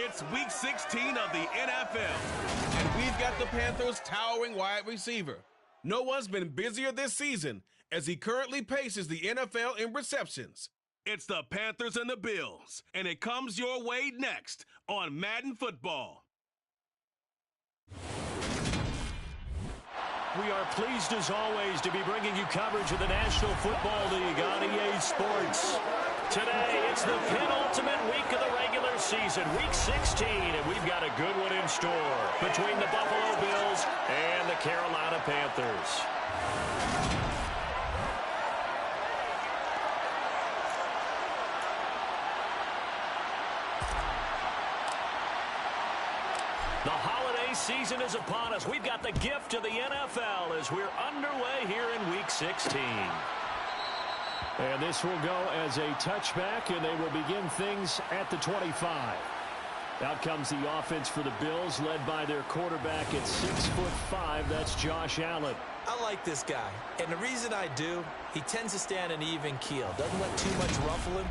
It's Week 16 of the NFL, and we've got the Panthers' towering wide receiver. No one's been busier this season as he currently paces the NFL in receptions. It's the Panthers and the Bills, and it comes your way next on Madden Football. We are pleased as always to be bringing you coverage of the National Football League on EA Sports. Today, it's the penultimate week of the regular season, Week 16, and we've got a good one in store between the Buffalo Bills and the Carolina Panthers. The holiday season is upon us. We've got the gift of the NFL as we're underway here in Week 16. And this will go as a touchback, and they will begin things at the 25. Out comes the offense for the Bills, led by their quarterback at 6'5". That's Josh Allen. I like this guy, and the reason I do, he tends to stand an even keel. Doesn't let too much ruffle him.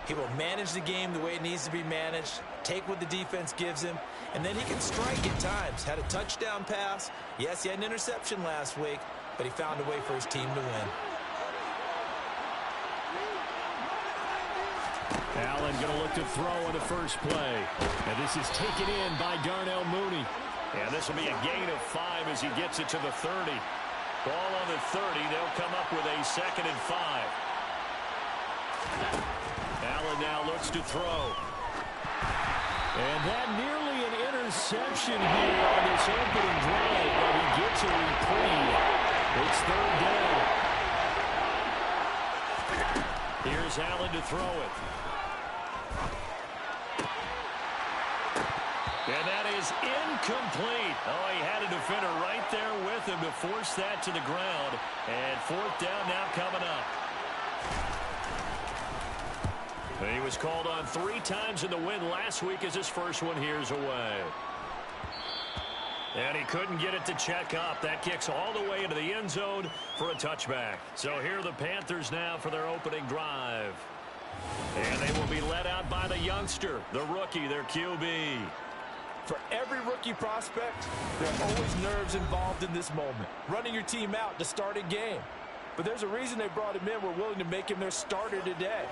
He will manage the game the way it needs to be managed, take what the defense gives him, and then he can strike at times. Had a touchdown pass. Yes, he had an interception last week, but he found a way for his team to win. Allen going to look to throw on the first play. And this is taken in by Darnell Mooney. And this will be a gain of 5 as he gets it to the 30. Ball on the 30. They'll come up with a 2nd and 5. Allen now looks to throw. And that nearly an interception here on this opening drive, but he gets a reprieve. It's 3rd down. Here's Allen to throw it. And that is incomplete. Oh, he had a defender right there with him to force that to the ground. And 4th down now coming up. He was called on 3 times in the win last week as his first one here's away. And he couldn't get it to check up. That kicks all the way into the end zone for a touchback. So here are the Panthers now for their opening drive. And they will be led out by the youngster, the rookie, their QB. For every rookie prospect, there are always nerves involved in this moment. Running your team out to start a game. But there's a reason they brought him in. We're willing to make him their starter today.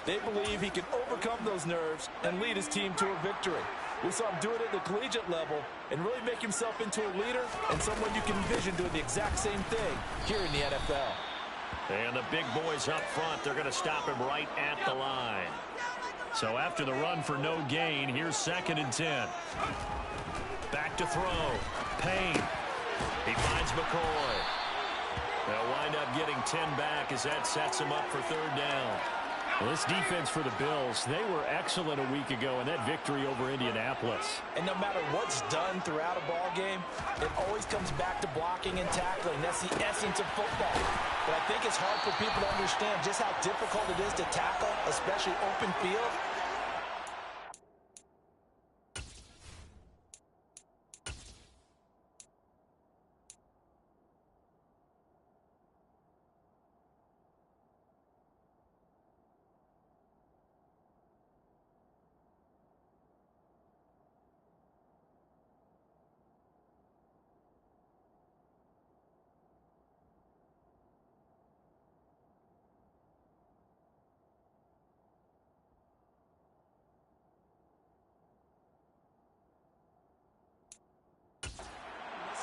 They believe he can overcome those nerves and lead his team to a victory. We saw him do it at the collegiate level and really make himself into a leader and someone you can envision doing the exact same thing here in the NFL. And the big boys up front, they're going to stop him right at the line. So after the run for no gain, here's 2nd and 10. Back to throw. Payne. He finds McCoy. They'll wind up getting 10 back as that sets him up for 3rd down. Well, this defense for the Bills, they were excellent a week ago in that victory over Indianapolis. And no matter what's done throughout a ball game, it always comes back to blocking and tackling. That's the essence of football. But I think it's hard for people to understand just how difficult it is to tackle, especially open field.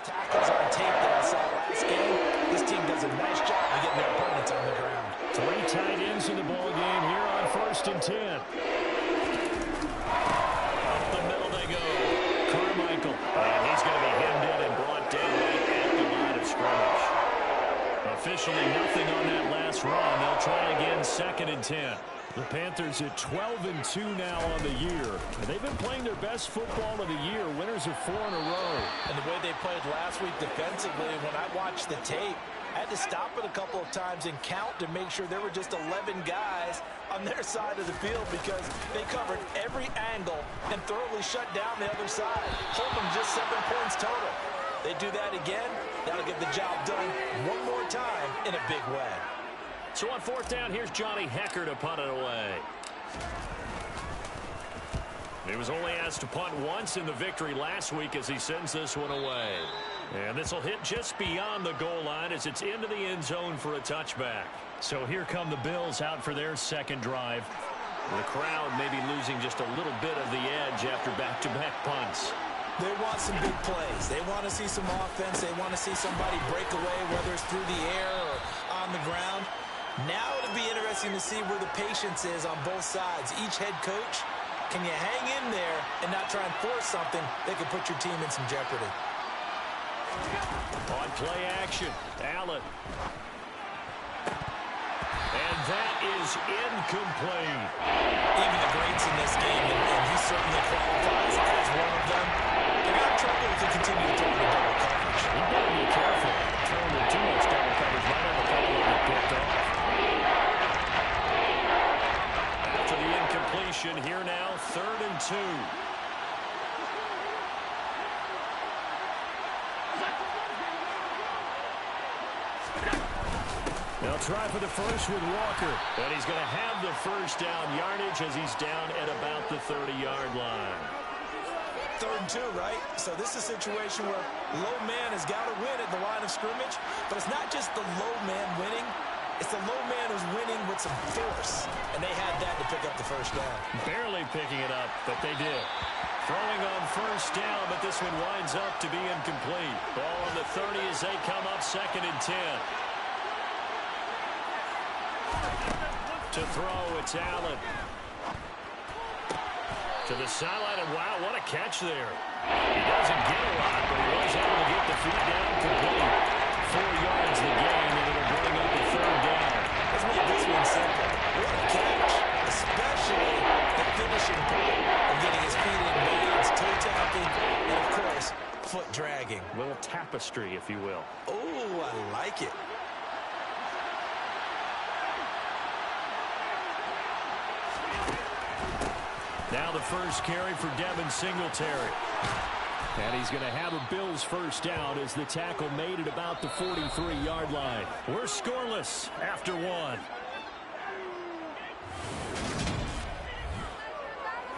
Tackles on tape that I saw last game. This team does a nice job of getting their opponents on the ground. 3 tight ends in the ball game here on 1st and 10. Up the middle they go. Carmichael. And he's going to be hemmed in and brought down right at the line of scrimmage. Officially nothing on that last run. They'll try again 2nd and 10. The Panthers at 12-2 now on the year. And they've been playing their best football of the year. Winners of 4 in a row. And the way they played last week defensively, when I watched the tape, I had to stop it a couple of times and count to make sure there were just 11 guys on their side of the field because they covered every angle and thoroughly shut down the other side, holding just 7 points total. They do that again, that'll get the job done one more time in a big way. So on 4th down, here's Johnny Hecker to punt it away. He was only asked to punt once in the victory last week as he sends this one away. And this will hit just beyond the goal line as it's into the end zone for a touchback. So here come the Bills out for their second drive. The crowd may be losing just a little bit of the edge after back-to-back punts. They want some big plays. They want to see some offense. They want to see somebody break away, whether it's through the air or on the ground. Now it'll be interesting to see where the patience is on both sides. Each head coach, can you hang in there and not try and force something that could put your team in some jeopardy? On play action, Allen. And that is incomplete. Even the greats in this game, and he certainly qualifies as one of them, they're going to have trouble if they continue to throw in double coverage. You better be careful. Throwing in too much double coverage might have a couple of them picked off. After the incompletion, here now, 3rd and 2. They'll try for the first with Walker. And he's going to have the first down yardage as he's down at about the 30-yard line. 3rd and 2, right? So this is a situation where low man has got to win at the line of scrimmage. But it's not just the low man winning. It's the low man who's winning with some force. And they had that to pick up the first down. Barely picking it up, but they did. Throwing on first down, but this one winds up to be incomplete. Ball on the 30 as they come up 2nd and 10. To throw, it's Allen. To the sideline, and wow, what a catch there. He doesn't get a lot, but he was able to get the feet down complete. 4 yards the game, and it'll bring up a 3rd down. Let's make this one simple. What a catch, especially the finishing part of getting his feet in bounds, toe tapping, and of course, foot dragging. A little tapestry, if you will. Oh, I like it. Now the first carry for Devin Singletary. And he's going to have a Bills first down as the tackle made at about the 43-yard line. We're scoreless after 1.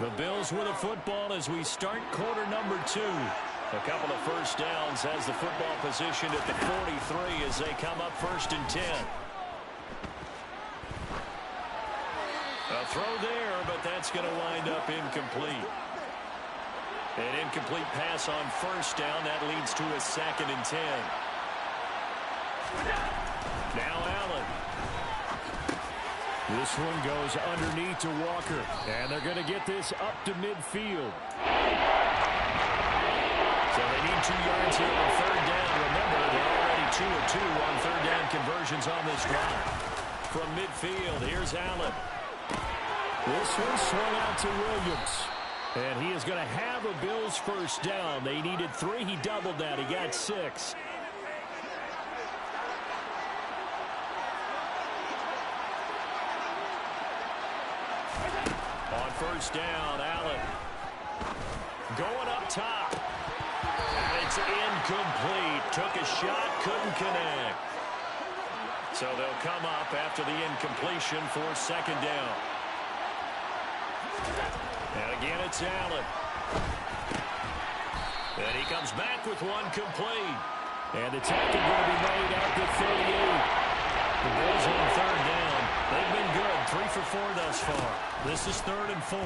The Bills with a football as we start quarter number 2. A couple of first downs has the football positioned at the 43 as they come up 1st and 10. A throw there, but that's going to wind up incomplete. An incomplete pass on first down. That leads to a 2nd and 10. Now Allen. This one goes underneath to Walker. And they're going to get this up to midfield. So they need 2 yards here on 3rd down. Remember, they're already 2 of 2 on 3rd down conversions on this drive. From midfield, here's Allen. This one swung out to Williams. And he is going to have a Bills first down. They needed 3. He doubled that. He got 6. On first down, Allen. Going up top. And it's incomplete. Took a shot, couldn't connect. So they'll come up after the incompletion for 2nd down. And again, it's Allen. And he comes back with one complete. And the tackle going to be made at the 38. The Bills on 3rd down. They've been good, 3 for 4 thus far. This is 3rd and 4.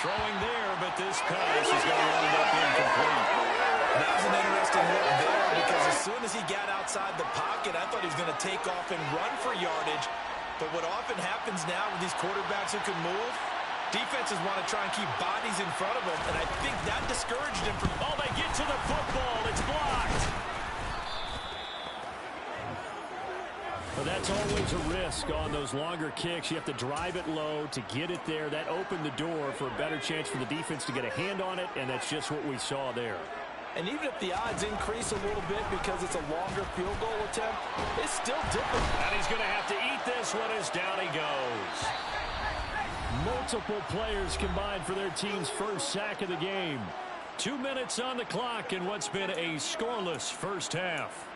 Throwing there, but this pass is going to end up incomplete. That was an interesting look there because as soon as he got outside the pocket, I thought he was going to take off and run for yardage. But what often happens now with these quarterbacks who can move, defenses want to try and keep bodies in front of them, and I think that discouraged him from... Oh, they get to the football. It's blocked. Well, that's always a risk on those longer kicks. You have to drive it low to get it there. That opened the door for a better chance for the defense to get a hand on it, and that's just what we saw there. And even if the odds increase a little bit because it's a longer field goal attempt, it's still difficult. And he's going to have to eat this one as down he goes. Multiple players combined for their team's first sack of the game. 2 minutes on the clock in what's been a scoreless first half.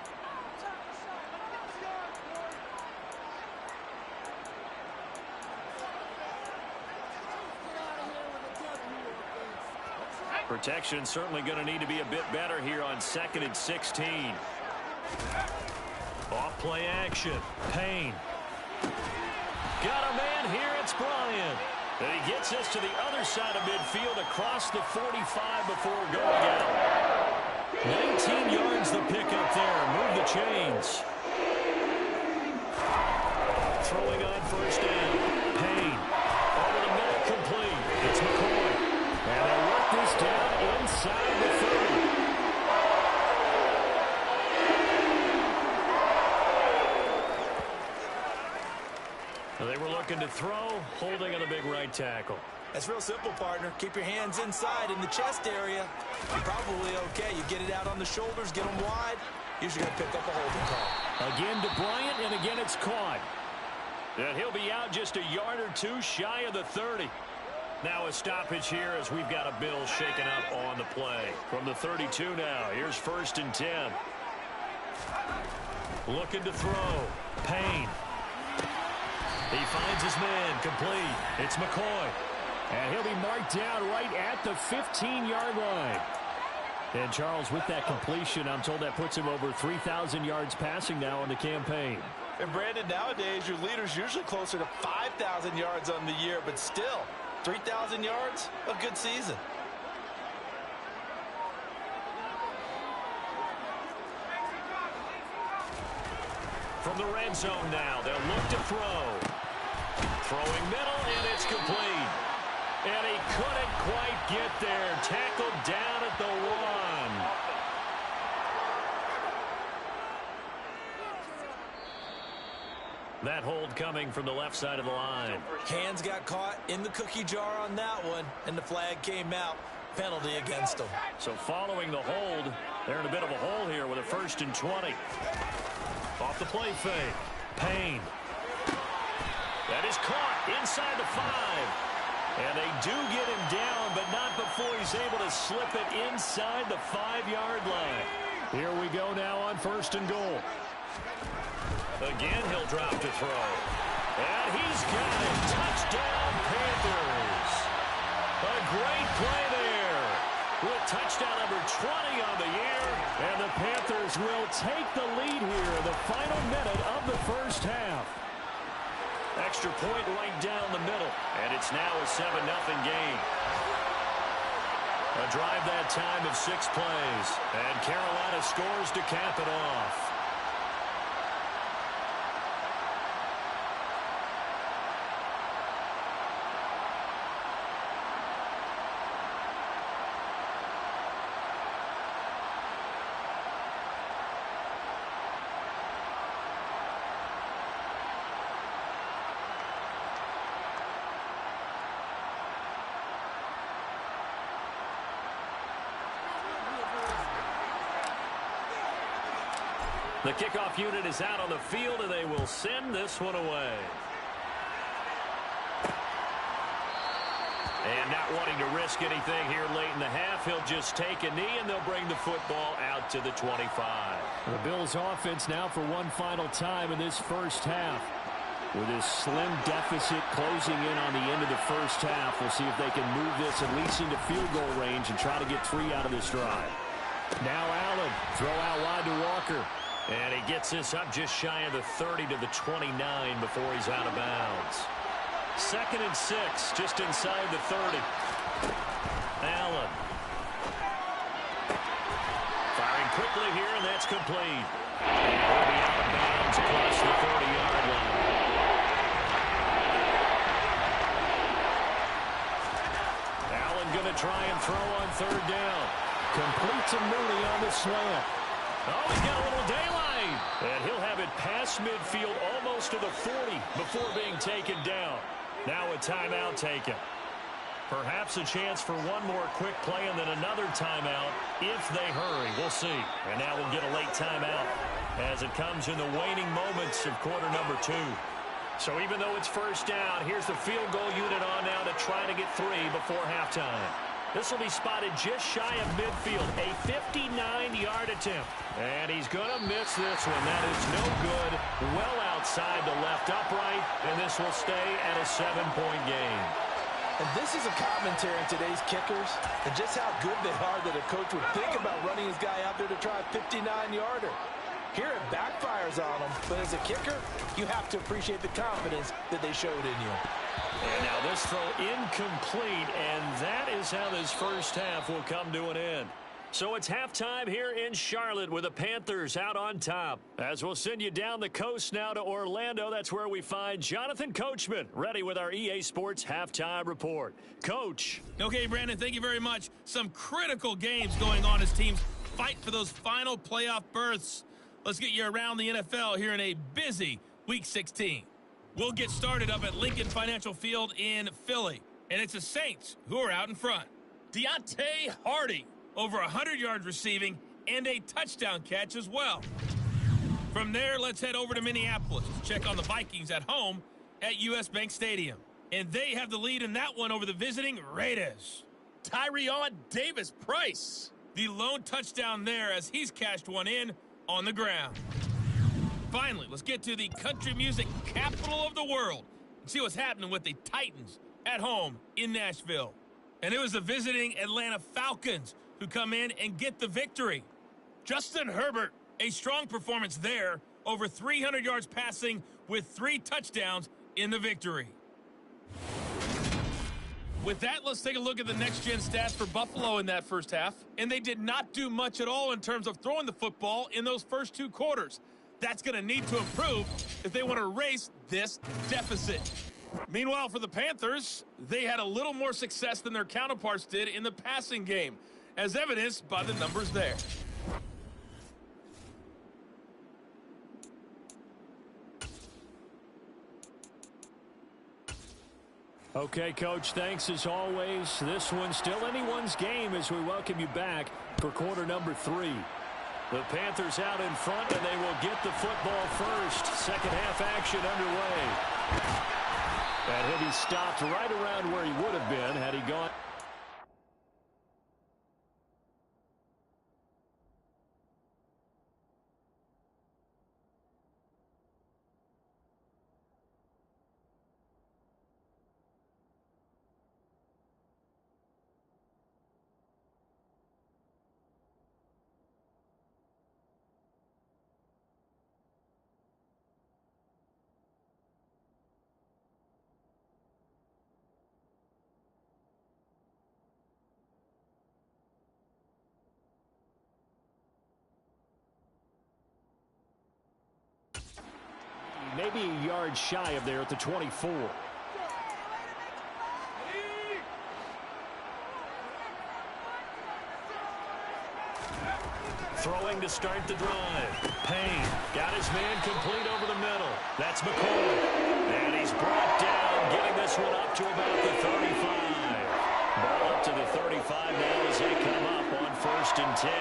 Protection certainly going to need to be a bit better here on 2nd and 16. Off play action. Payne. Got a man here. It's Bryant. And he gets us to the other side of midfield across the 45 before going out. 19 yards the pickup there. Move the chains. Throwing on first down. Payne. Over the middle, complete. It's McCoy. And they work this down inside the 30. They were looking to throw, holding on the big right tackle. That's real simple, partner. Keep your hands inside in the chest area. You're probably okay. You get it out on the shoulders, get them wide. Usually going to pick up a holding call. Again to Bryant, and again it's caught. And he'll be out just a yard or two shy of the 30. Now a stoppage here as we've got a Bill shaken up on the play. From the 32 now, here's 1st and 10. Looking to throw. Payne. He finds his man, complete. It's McCoy. And he'll be marked down right at the 15-yard line. And Charles, with that completion, I'm told that puts him over 3,000 yards passing now in the campaign. And Brandon, nowadays your leader's usually closer to 5,000 yards on the year, but still, 3,000 yards, a good season. From the red zone now, they'll look to throw. Throwing middle, and it's complete. And he couldn't quite get there. Tackled down at the 1. That hold coming from the left side of the line. Hands got caught in the cookie jar on that one, and the flag came out. Penalty against them. So following the hold, they're in a bit of a hole here with a 1st and 20. Off the play fake. Payne. That is caught inside the 5. And they do get him down, but not before he's able to slip it inside the 5-yard line. Here we go now on 1st and goal. Again, he'll drop to throw. And he's got it. Touchdown, Panthers. A great play there. With touchdown number 20 on the year. And the Panthers will take the lead here in the final minute of the first half. Extra point right down the middle. And it's now a 7-0 game. A drive that time of 6 plays. And Carolina scores to cap it off. The kickoff unit is out on the field, and they will send this one away. And not wanting to risk anything here late in the half, he'll just take a knee, and they'll bring the football out to the 25. The Bills' offense now for one final time in this first half. With this slim deficit closing in on the end of the first half, we'll see if they can move this at least into field goal range and try to get 3 out of this drive. Now Allen, throw out wide to Walker. And he gets this up just shy of the 30 to the 29 before he's out of bounds. 2nd and 6, just inside the 30. Allen. Firing quickly here, and that's complete. And he'll be out of bounds across the 30-yard line. Allen going to try and throw on 3rd down. Complete to Mooney on the slant. Oh, he's got a little daylight. And he'll have it past midfield almost to the 40 before being taken down. Now a timeout taken. Perhaps a chance for one more quick play and then another timeout if they hurry. We'll see. And now we'll get a late timeout as it comes in the waning moments of quarter number 2. So even though it's first down, here's the field goal unit on now to try to get 3 before halftime. This will be spotted just shy of midfield, a 59-yard attempt. And he's going to miss this one. That is no good. Well outside the left upright, and this will stay at a 7-point game. And this is a commentary on today's kickers and just how good they are that a coach would think about running his guy out there to try a 59-yarder. Here it backfires on them, but as a kicker, you have to appreciate the confidence that they showed in you. And now this throw incomplete, and that is how this first half will come to an end. So it's halftime here in Charlotte with the Panthers out on top. As we'll send you down the coast now to Orlando, that's where we find Jonathan Coachman ready with our EA Sports Halftime Report. Coach. Okay, Brandon, thank you very much. Some critical games going on as teams fight for those final playoff berths. Let's get you around the NFL here in a busy Week 16. We'll get started up at Lincoln Financial Field in Philly. And it's the Saints who are out in front. Deontay Hardy, over 100 yards receiving and a touchdown catch as well. From there, let's head over to Minneapolis to check on the Vikings at home at US Bank Stadium. And they have the lead in that one over the visiting Raiders. Tyrion Davis-Price, the lone touchdown there as he's cashed one in on the ground. Finally, let's get to the country music capital of the world and see what's happening with the Titans at home in Nashville. And it was the visiting Atlanta Falcons who come in and get the victory. Justin Herbert, a strong performance there, over 300 yards passing with 3 touchdowns in the victory. With that, let's take a look at the next-gen stats for Buffalo in that first half. And they did not do much at all in terms of throwing the football in those first 2 quarters. That's going to need to improve if they want to erase this deficit. Meanwhile, for the Panthers, they had a little more success than their counterparts did in the passing game, as evidenced by the numbers there. Okay, Coach, thanks as always. This one's still anyone's game as we welcome you back for quarter number 3. The Panthers out in front, and they will get the football first. Second half action underway. And he'll be stopped right around where he would have been had he gone. Maybe a yard shy of there at the 24. Throwing to start the drive. Payne got his man complete over the middle. That's McCoy. And he's brought down, getting this one up to about the 35. Ball up to the 35 now as they come up on 1st and 10.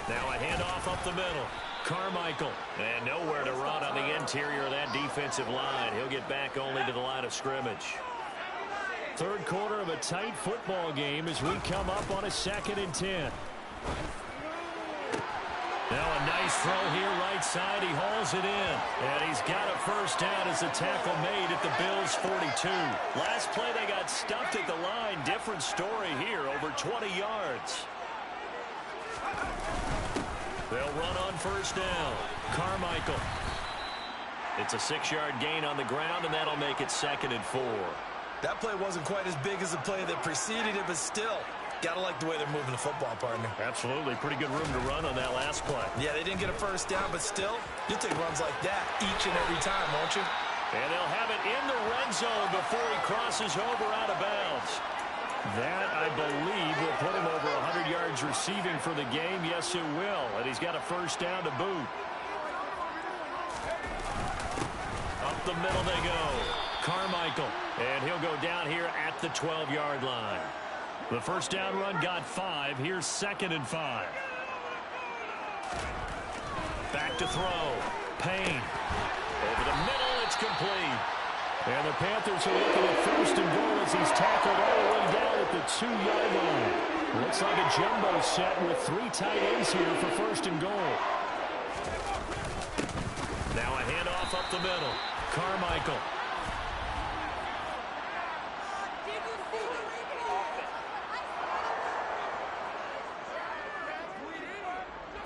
Now a handoff up the middle. Carmichael, and nowhere to run on the interior of that defensive line. He'll get back only to the line of scrimmage. Third quarter of a tight football game as we come up on a 2nd and 10. Now a nice throw here right side. He hauls it in, and he's got a first down as the tackle made at the Bills' 42. Last play they got stuffed at the line. Different story here, over 20 yards. They'll run on first down. Carmichael. It's a 6-yard gain on the ground, and that'll make it 2nd and 4. That play wasn't quite as big as the play that preceded it, but still, got to like the way they're moving the football, partner. Absolutely. Pretty good room to run on that last play. Yeah, they didn't get a first down, but still, you'll take runs like that each and every time, won't you? And they'll have it in the red zone before he crosses over out of bounds. That, I believe, will put him over 100 yards receiving for the game. Yes, it will. And he's got a first down to boot. Up the middle they go. Carmichael. And he'll go down here at the 12-yard line. The first down run got 5. Here's 2nd and 5. Back to throw. Payne. Over the middle, it's complete. And the Panthers are looking at 1st and goal as he's tackled all the way down at the 2-yard line. Looks like a jumbo set with 3 tight ends here for 1st and goal. Now a handoff up the middle. Carmichael.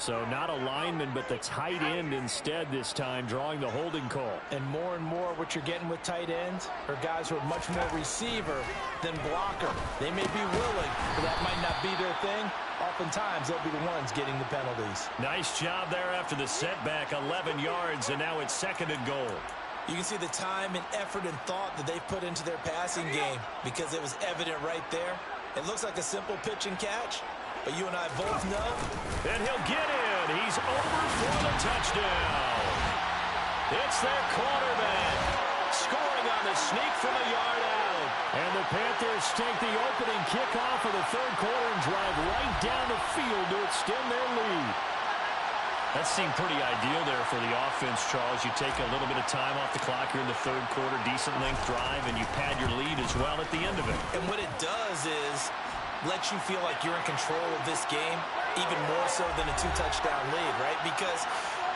So not a lineman, but the tight end instead this time, drawing the holding call. And more what you're getting with tight ends are guys who are much more receiver than blocker. They may be willing, but that might not be their thing. Oftentimes, they'll be the ones getting the penalties. Nice job there after the setback, 11 yards, and now it's 2nd and goal. You can see the time and effort and thought that they've put into their passing game because it was evident right there. It looks like a simple pitch and catch, but you and I both know. And he'll get in. He's over for the touchdown. It's their quarterback scoring on the sneak from a yard out. And the Panthers take the opening kickoff of the 3rd quarter and drive right down the field to extend their lead. That seemed pretty ideal there for the offense, Charles. You take a little bit of time off the clock here in the 3rd quarter, decent length drive, and you pad your lead as well at the end of it. And what it does is let you feel like you're in control of this game, even more so than a 2-touchdown lead, right? Because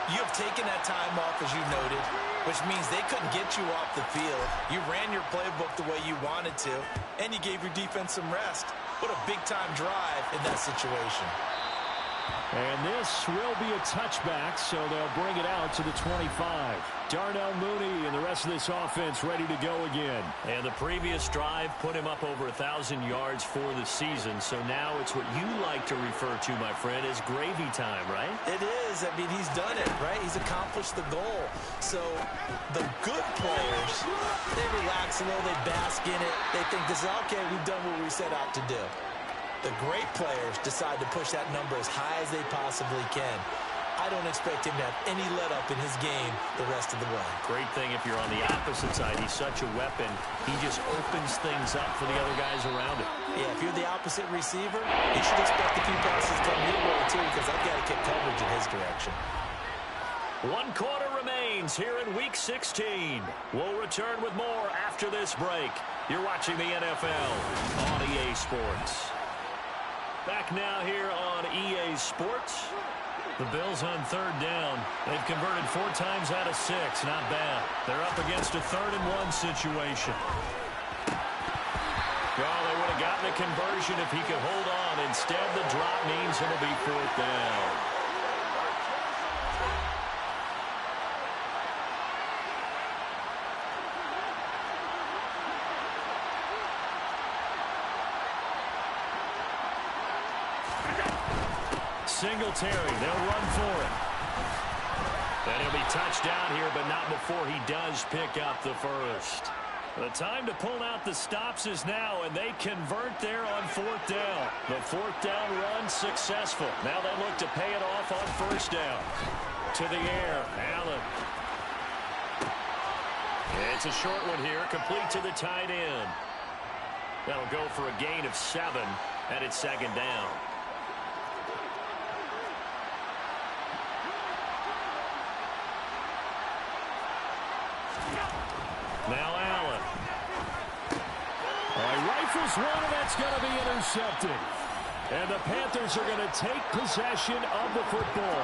you have taken that time off, as you noted, which means they couldn't get you off the field. You ran your playbook the way you wanted to, and you gave your defense some rest. What a big-time drive in that situation. And this will be a touchback, so they'll bring it out to the 25. Darnell Mooney and the rest of this offense ready to go again. And the previous drive put him up over 1,000 yards for the season, so now it's what you like to refer to, my friend, as gravy time, right? It is. I mean, he's done it, right? He's accomplished the goal. So the good players, they relax a little, they bask in it. They think this is okay, we've done what we set out to do. The great players decide to push that number as high as they possibly can. I don't expect him to have any let-up in his game the rest of the way. Great thing if you're on the opposite side. He's such a weapon. He just opens things up for the other guys around him. Yeah, if you're the opposite receiver, you should expect a few passes come your way, too, because I've got to kick coverage in his direction. 1 quarter remains here in Week 16. We'll return with more after this break. You're watching the NFL on EA Sports. Back now here on EA Sports. The Bills on 3rd down. They've converted 4 times out of 6. Not bad. They're up against a 3rd and 1 situation. Well, they would have gotten a conversion if he could hold on. Instead, the drop means it'll be 4th down. Singletary, they'll run for it. And he'll be touched down here, but not before he does pick up the first. The time to pull out the stops is now, and they convert there on 4th down. The 4th down run successful. Now they look to pay it off on 1st down. To the air, Allen. It's a short one here, complete to the tight end. That'll go for a gain of 7, and it's 2nd down. Now Allen. Rifles one, and that's going to be intercepted. And the Panthers are going to take possession of the football.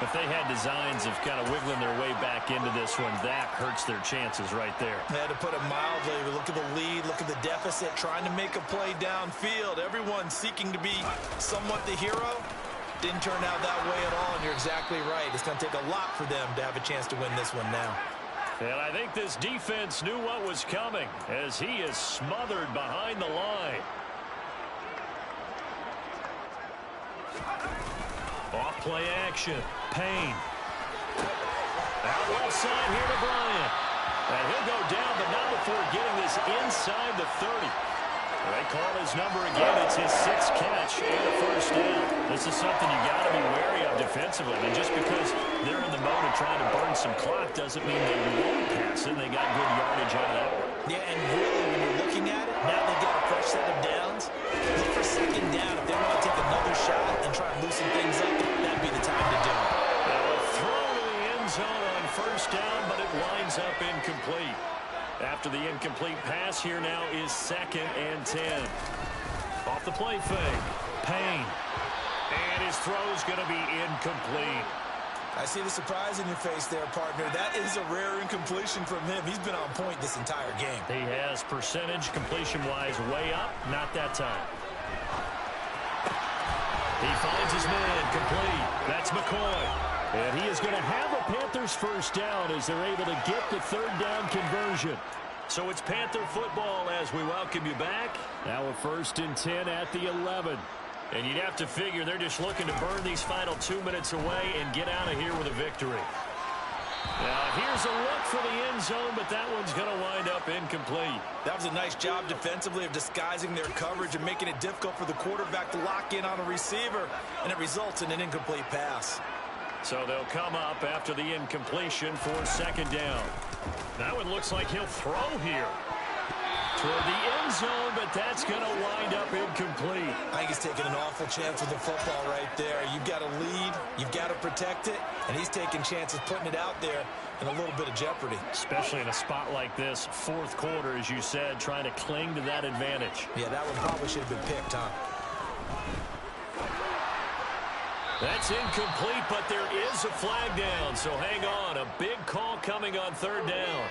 If they had designs of kind of wiggling their way back into this one, that hurts their chances right there. They had to put it mildly. Look at the lead, look at the deficit, trying to make a play downfield. Everyone seeking to be somewhat the hero. Didn't turn out that way at all, and you're exactly right. It's going to take a lot for them to have a chance to win this one now. And I think this defense knew what was coming as he is smothered behind the line. Off play action. Payne. Out left side here to Bryant. And he'll go down, but not before getting this inside the 30. They call his number again. It's his 6th catch and a 1st down. This is something you got to be wary of defensively. And just because they're in the mode of trying to burn some clock doesn't mean they won't pass it. They got good yardage out of that one. Yeah, and really, when you're looking at it, now they've got a fresh set of downs. Look for 2nd down. If they want to take another shot and try and loosen things up, that'd be the time to do it. A throw to the end zone on 1st down, but it winds up incomplete. After the incomplete pass, here now is 2nd and 10. Off the play fake. Payne. And his throw's going to be incomplete. I see the surprise in your face there, partner. That is a rare incompletion from him. He's been on point this entire game. He has percentage completion-wise way up. Not that time. He finds his man complete. That's It's McCoy. And he is going to have a Panthers first down as they're able to get the third down conversion. So it's Panther football as we welcome you back. Now a 1st and 10 at the 11. And you'd have to figure they're just looking to burn these final 2 minutes away and get out of here with a victory. Now here's a look for the end zone, but that one's going to wind up incomplete. That was a nice job defensively of disguising their coverage and making it difficult for the quarterback to lock in on a receiver, and it results in an incomplete pass. So they'll come up after the incompletion for 2nd down. Now it looks like he'll throw here toward the end zone, but that's going to wind up incomplete. I think he's taking an awful chance with the football right there. You've got to lead, you've got to protect it, and he's taking chances putting it out there in a little bit of jeopardy. Especially in a spot like this, 4th quarter, as you said, trying to cling to that advantage. Yeah, that one probably should have been picked, huh? That's incomplete, but there is a flag down, so hang on. A big call coming on 3rd down.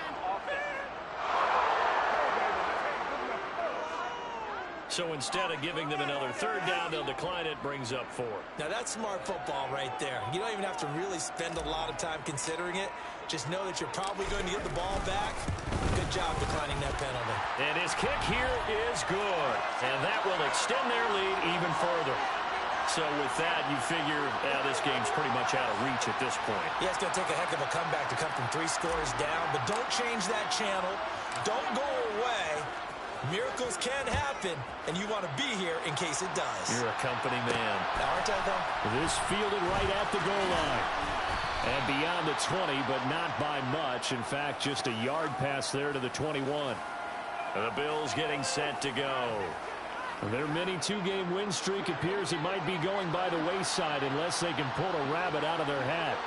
So instead of giving them another 3rd down, they'll decline it, brings up 4. Now that's smart football right there. You don't even have to really spend a lot of time considering it. Just know that you're probably going to get the ball back. Good job declining that penalty. And his kick here is good. And that will extend their lead even further. So with that, you figure this game's pretty much out of reach at this point. Yeah, it's going to take a heck of a comeback to come from 3 scores down. But don't change that channel. Don't go away. Miracles can happen, and you want to be here in case it does. You're a company man. Aren't I, though? This fielded right at the goal line. And beyond the 20, but not by much. In fact, just a yard pass there to the 21. The Bills getting set to go. Their mini 2-game win streak appears it might be going by the wayside unless they can pull a rabbit out of their hat.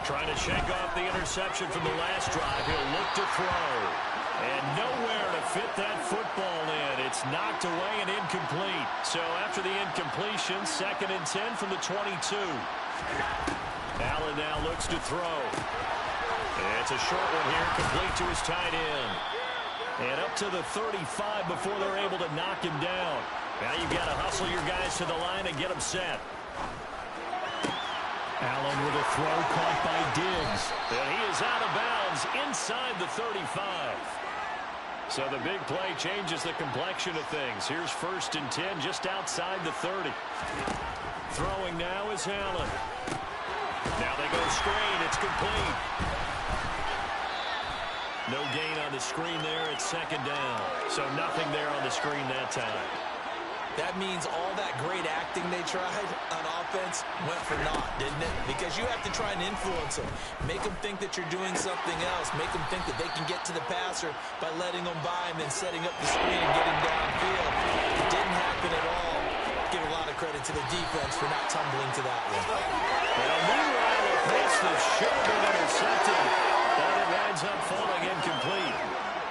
Trying to shake off the interception from the last drive. He'll look to throw. And nowhere to fit that football in. It's knocked away and incomplete. So after the incompletion, 2nd and 10 from the 22. Allen now looks to throw. It's a short one here, complete to his tight end. And up to the 35 before they're able to knock him down. Now you've got to hustle your guys to the line and get them set. Allen with a throw caught by Diggs. And he is out of bounds inside the 35. So the big play changes the complexion of things. Here's 1st and 10 just outside the 30. Throwing now is Allen. Now they go screen. It's complete. No gain on the screen there. It's 2nd down. So nothing there on the screen that time. That means all that great acting they tried on offense went for naught, didn't it? Because you have to try and influence them. Make them think that you're doing something else. Make them think that they can get to the passer by letting them by and then setting up the screen and getting downfield. It didn't happen at all. Give a lot of credit to the defense for not tumbling to that one. Well, meanwhile, a pass that should have been intercepted, but it winds up falling incomplete.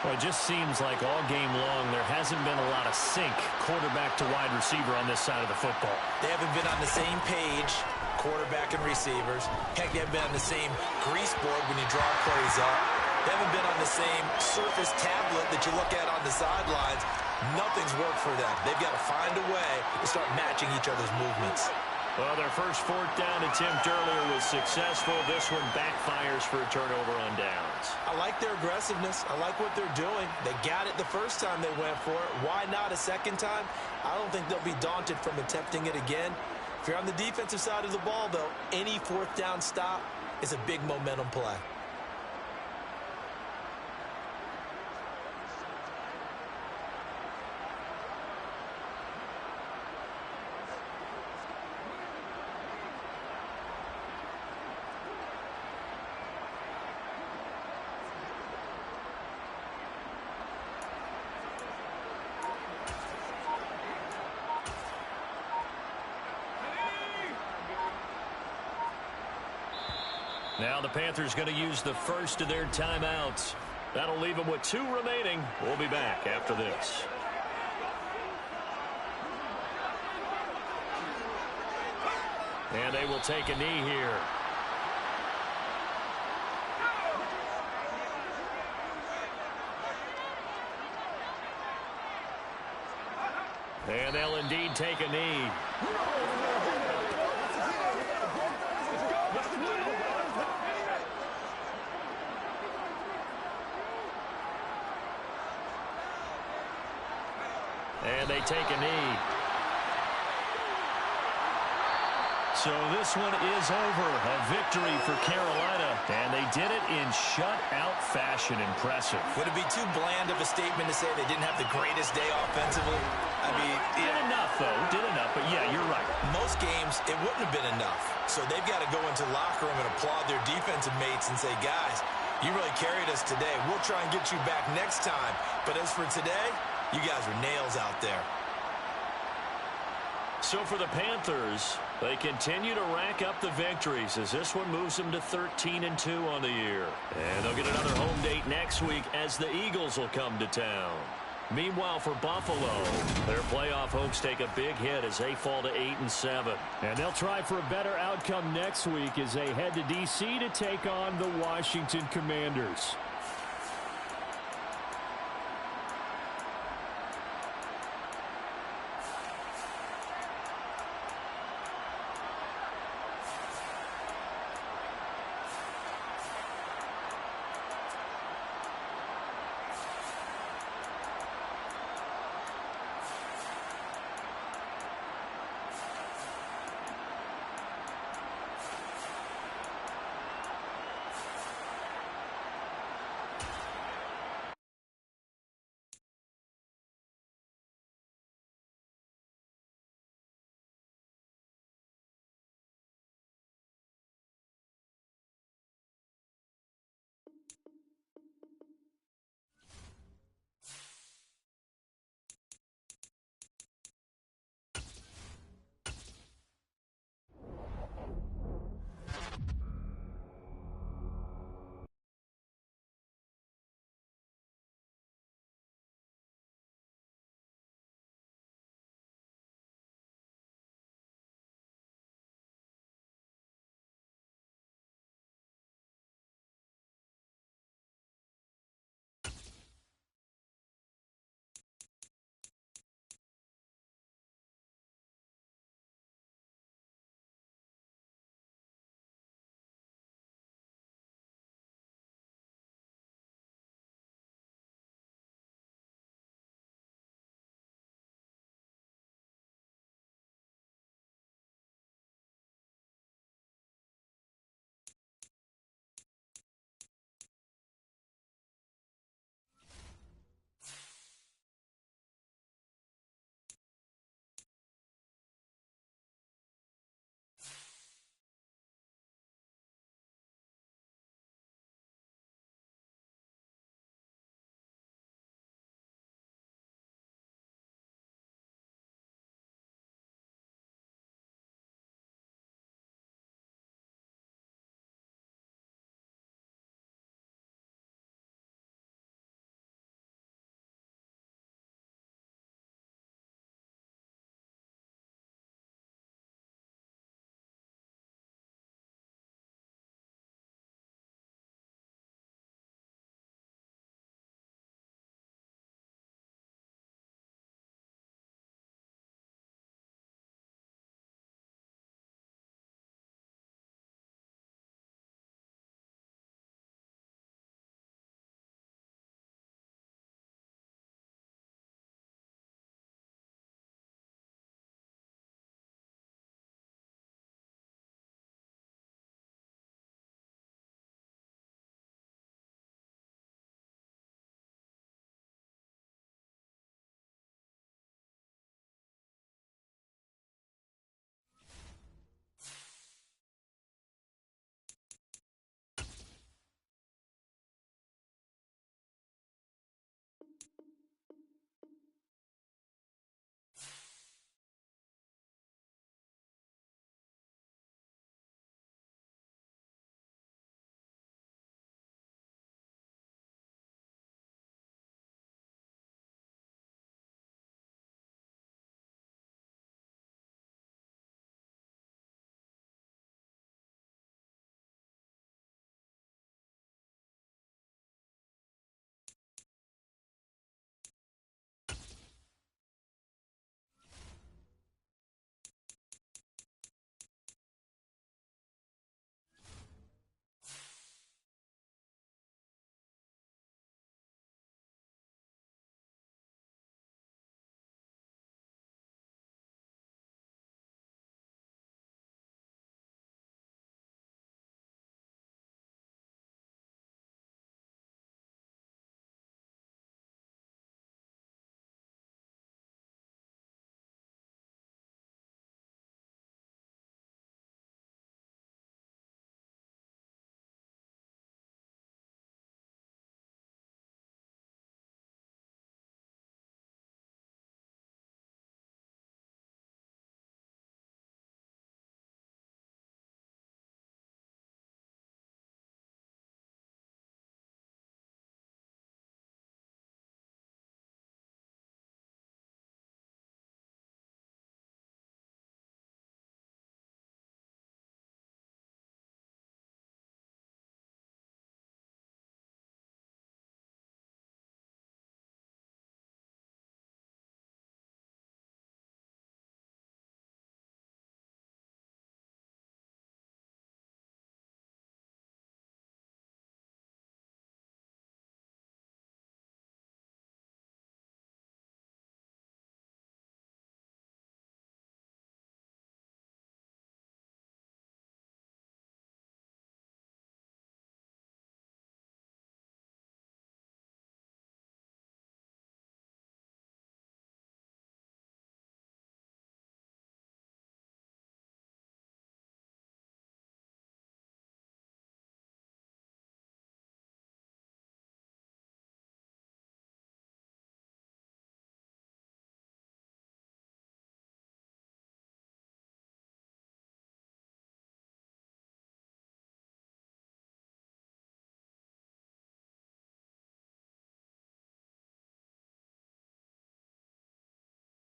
Well, it just seems like all game long there hasn't been a lot of sync quarterback to wide receiver on this side of the football. They haven't been on the same page, quarterback and receivers. Heck, they haven't been on the same grease board when you draw plays up. They haven't been on the same surface tablet that you look at on the sidelines. Nothing's worked for them. They've got to find a way to start matching each other's movements. Well, their first 4th down attempt earlier was successful. This one backfires for a turnover on downs. I like their aggressiveness. I like what they're doing. They got it the first time they went for it. Why not a second time? I don't think they'll be daunted from attempting it again. If you're on the defensive side of the ball, though, any 4th down stop is a big momentum play. Now the Panthers going to use the first of their timeouts. That'll leave them with 2 remaining. We'll be back after this. And they will take a knee here. And they'll indeed take a knee. take a knee. So this one is over. A victory for Carolina, and they did it in shutout fashion. Impressive. Would it be too bland of a statement to say they didn't have the greatest day offensively? I mean, did enough, though. Did enough, but yeah, you're right. Most games, it wouldn't have been enough. So they've got to go into the locker room and applaud their defensive mates and say, guys, you really carried us today. We'll try and get you back next time. But as for today, you guys are nails out there. So for the Panthers, they continue to rack up the victories as this one moves them to 13-2 on the year. And they'll get another home date next week as the Eagles will come to town. Meanwhile, for Buffalo, their playoff hopes take a big hit as they fall to 8-7. And they'll try for a better outcome next week as they head to D.C. to take on the Washington Commanders.